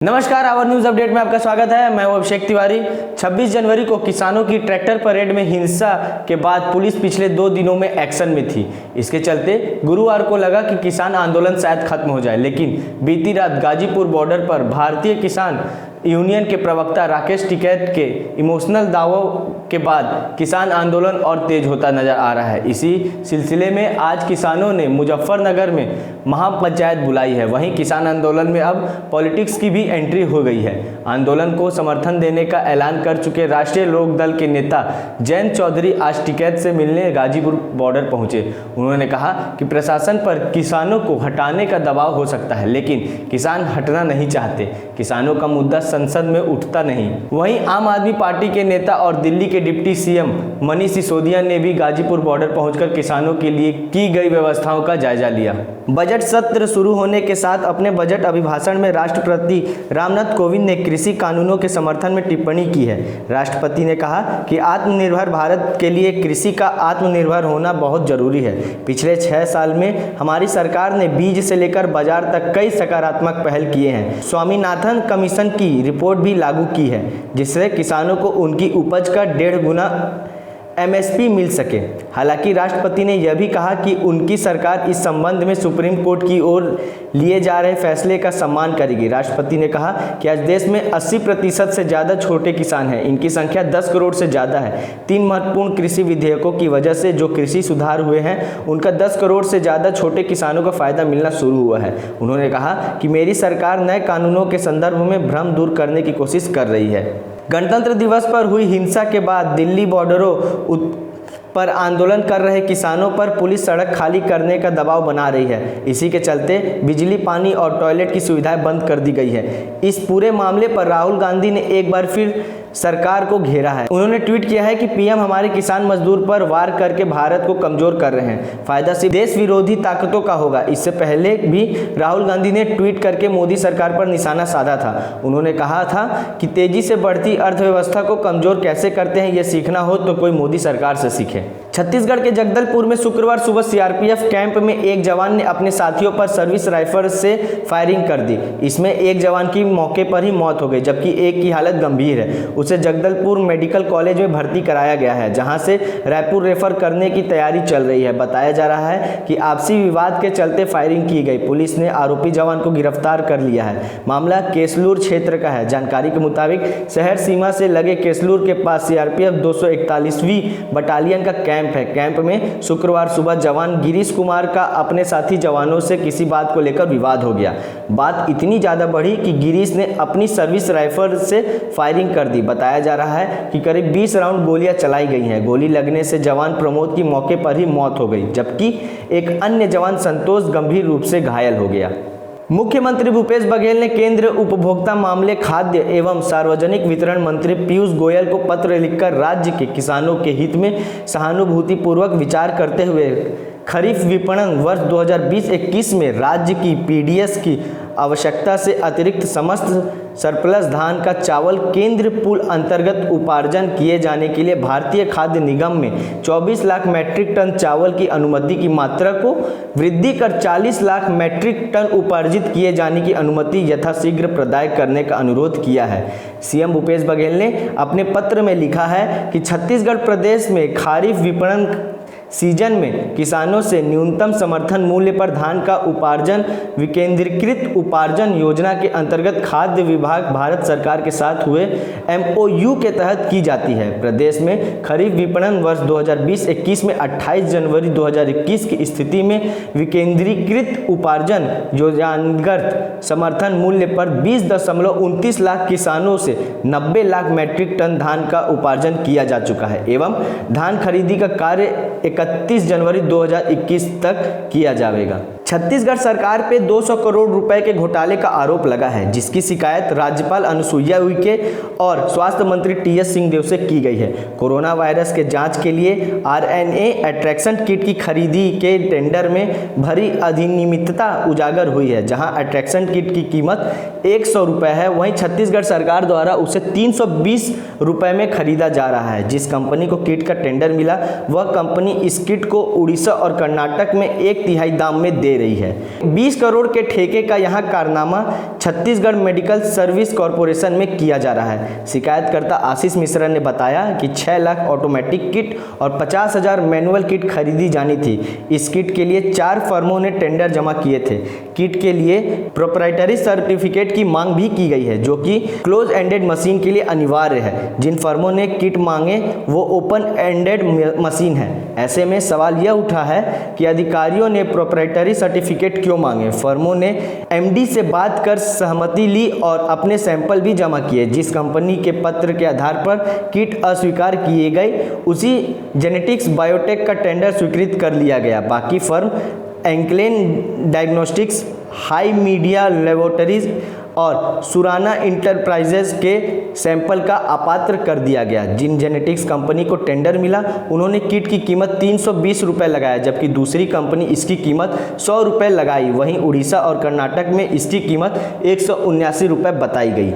नमस्कार, our news update में आपका स्वागत है। मैं हूं अभिषेक तिवारी। 26 जनवरी को किसानों की ट्रैक्टर परेड में हिंसा के बाद पुलिस पिछले 2 दिनों में एक्शन में थी। इसके चलते गुरुवार को लगा कि किसान आंदोलन शायद खत्म हो जाए, लेकिन बीती रात गाजीपुर बॉर्डर पर भारतीय किसान यूनियन के प्रवक्ता राकेश टिकैत के इमोशनल दावों के बाद किसान आंदोलन और तेज होता नजर आ रहा है। इसी सिलसिले में आज किसानों ने मुजफ्फरनगर में महापंचायत बुलाई है। वहीं किसान आंदोलन में अब पॉलिटिक्स की भी एंट्री हो गई है। आंदोलन को समर्थन देने का ऐलान कर चुके राष्ट्रीय लोक दल के नेता जयंत चौधरी आज टिकैत से मिलने गाजीपुर बॉर्डर पहुंचे। उन्होंने कहा कि प्रशासन पर किसानों को हटाने का दबाव हो सकता है, लेकिन किसान हटना नहीं चाहते। किसानों का मुद्दा संसद में उठता नहीं। वहीं आम आदमी पार्टी के नेता और दिल्ली के डिप्टी सीएम मनीष सिसोदिया ने भी गाजीपुर बॉर्डर पहुंचकर किसानों के लिए की गई व्यवस्थाओं का जायजा लिया। बजट सत्र शुरू होने के साथ अपने बजट अभिभाषण में राष्ट्रपति रामनाथ कोविंद ने कृषि कानूनों के समर्थन में टिप्पणी की है। राष्ट्रपति ने कहा कि आत्मनिर्भर भारत के लिए कृषि का आत्मनिर्भर होना बहुत जरूरी है। पिछले 6 साल में हमारी सरकार ने बीज से लेकर बाजार तक कई सकारात्मक पहल किए हैं। स्वामीनाथन कमीशन की रिपोर्ट भी लागू की है, जिससे किसानों को उनकी उपज का 1.5 गुना MSP मिल सके। हालांकि राष्ट्रपति ने यह भी कहा कि उनकी सरकार इस संबंध में सुप्रीम कोर्ट की ओर लिए जा रहे फैसले का सम्मान करेगी। राष्ट्रपति ने कहा कि आज देश में 80% से ज़्यादा छोटे किसान हैं। इनकी संख्या 10 करोड़ से ज़्यादा है। 3 महत्वपूर्ण कृषि विधेयकों की वजह से जो कृषि सुधार हुए हैं, उनका 10 करोड़ से ज़्यादा छोटे किसानों को फ़ायदा मिलना शुरू हुआ है। उन्होंने कहा कि मेरी सरकार नए कानूनों के संदर्भ में भ्रम दूर करने की कोशिश कर रही है। गणतंत्र दिवस पर हुई हिंसा के बाद दिल्ली बॉर्डरों पर आंदोलन कर रहे किसानों पर पुलिस सड़क खाली करने का दबाव बना रही है। इसी के चलते बिजली, पानी और टॉयलेट की सुविधाएं बंद कर दी गई है। इस पूरे मामले पर राहुल गांधी ने एक बार फिर सरकार को घेरा है। उन्होंने ट्वीट किया है कि पीएम हमारे किसान मजदूर पर वार करके भारत को कमजोर कर रहे हैं। फायदा सिर्फ देश विरोधी ताकतों का होगा। इससे पहले भी राहुल गांधी ने ट्वीट करके मोदी सरकार पर निशाना साधा था। उन्होंने कहा था कि तेजी से बढ़ती अर्थव्यवस्था को कमजोर कैसे करते हैं, यह सीखना हो तो कोई मोदी सरकार से सीखे। छत्तीसगढ़ के जगदलपुर में शुक्रवार सुबह सीआरपीएफ कैंप में एक जवान ने अपने साथियों पर सर्विस राइफल से फायरिंग कर दी। इसमें एक जवान की मौके पर ही मौत हो गई, जबकि एक की हालत गंभीर है। उसे जगदलपुर मेडिकल कॉलेज में भर्ती कराया गया है, जहां से रायपुर रेफर करने की तैयारी चल रही है। बताया जा रहा है कि आपसी विवाद के चलते फायरिंग की गई। पुलिस ने आरोपी जवान को गिरफ्तार कर लिया है। मामला केसलूर क्षेत्र का है। जानकारी के मुताबिक शहर सीमा से लगे केसलूर के पास सीआरपीएफ 241वीं बटालियन का कैंप है। कैंप में शुक्रवार सुबह जवान गिरीश कुमार का अपने साथी जवानों से किसी बात को लेकर विवाद हो गया। बात इतनी ज़्यादा बढ़ी कि गिरीश ने अपनी सर्विस राइफल से फायरिंग कर दी। बताया जा रहा है कि करीब 20 राउंड गोलियां चलाई गई हैं। गोली लगने से जवान प्रमोद की मौके पर ही मौत हो गई, जबकि एक अन्य जवान संतोष गंभीर रूप से घायल हो गया। मुख्यमंत्री भूपेश बघेल ने केंद्रीय उपभोक्ता मामले, खाद्य एवं सार्वजनिक वितरण मंत्री पीयूष गोयल को पत्र लिखकर राज्य के किसानों के हित में सहानुभूतिपूर्वक विचार करते हुए खरीफ विपणन वर्ष 2020-21 में राज्य की पीडीएस की आवश्यकता से अतिरिक्त समस्त सरप्लस धान का चावल केंद्र पूल अंतर्गत उपार्जन किए जाने के लिए भारतीय खाद्य निगम में 24 लाख मैट्रिक टन चावल की अनुमति की मात्रा को वृद्धि कर 40 लाख मैट्रिक टन उपार्जित किए जाने की अनुमति यथाशीघ्र प्रदान करने का अनुरोध किया है। सीएम भूपेश बघेल ने अपने पत्र में लिखा है कि छत्तीसगढ़ प्रदेश में खरीफ विपणन सीजन में किसानों से न्यूनतम समर्थन मूल्य पर धान का उपार्जन विकेंद्रीकृत उपार्जन योजना के अंतर्गत खाद्य विभाग भारत सरकार के साथ हुए MOU के तहत की जाती है। प्रदेश में खरीफ विपणन वर्ष 2020-21 में 28 जनवरी 2021 की स्थिति में विकेंद्रीकृत उपार्जन योजनागत समर्थन मूल्य पर 20.29 लाख किसानों से 90 लाख मैट्रिक टन धान का उपार्जन किया जा चुका है एवं धान खरीदी का कार्य 31 जनवरी 2021 तक किया जाएगा। छत्तीसगढ़ सरकार पे 200 करोड़ रुपए के घोटाले का आरोप लगा है, जिसकी शिकायत राज्यपाल अनुसुईया उइके और स्वास्थ्य मंत्री TS सिंहदेव से की गई है। कोरोना वायरस के जांच के लिए RNA अट्रैक्शन किट की खरीदी के टेंडर में भरी अनियमितता उजागर हुई है। जहां अट्रैक्शन किट की कीमत 100 रुपये है, वहीं छत्तीसगढ़ सरकार द्वारा उसे 320 रुपये में खरीदा जा रहा है। जिस कंपनी को किट का टेंडर मिला, वह कंपनी इस किट को उड़ीसा और कर्नाटक में 1/3 दाम में दे रही है। 20 करोड़ के ठेके का यहां कारनामा छत्तीसगढ़ मेडिकल सर्विस कॉरपोरेशन में किया जा रहा है। शिकायतकर्ता आशीष मिश्रा ने बताया कि 6 लाख ऑटोमेटिक किट और 50,000 मैनुअल किट खरीदी जानी थी। इस किट के लिए 4 फर्मों ने टेंडर जमा किए थे। किट के लिए प्रोप्राइटरी सर्टिफिकेट की मांग भी की गई है, जो कि क्लोज एंडेड मशीन के लिए अनिवार्य है। जिन फर्मों ने किट मांगे वो ओपन एंडेड मशीन है। ऐसे में सवाल यह उठा है कि अधिकारियों ने प्रोप्राइटरी सर्टिफिकेट क्यों मांगे। फर्मों ने एमडी से बात कर सहमति ली और अपने सैंपल भी जमा किए। जिस कंपनी के पत्र के आधार पर किट अस्वीकार किए गए, उसी जेनेटिक्स बायोटेक का टेंडर स्वीकृत कर लिया गया। बाकी फर्म एंकलेन डायग्नोस्टिक्स, हाई मीडिया लेबोरेटरीज और सुराना इंटरप्राइजेज के सैंपल का अपात्र कर दिया गया। जिन जेनेटिक्स कंपनी को टेंडर मिला, उन्होंने किट की कीमत 320 रुपये लगाया, जबकि दूसरी कंपनी इसकी कीमत 100 रुपये लगाई। वहीं उड़ीसा और कर्नाटक में इसकी कीमत 179 रुपये बताई गई।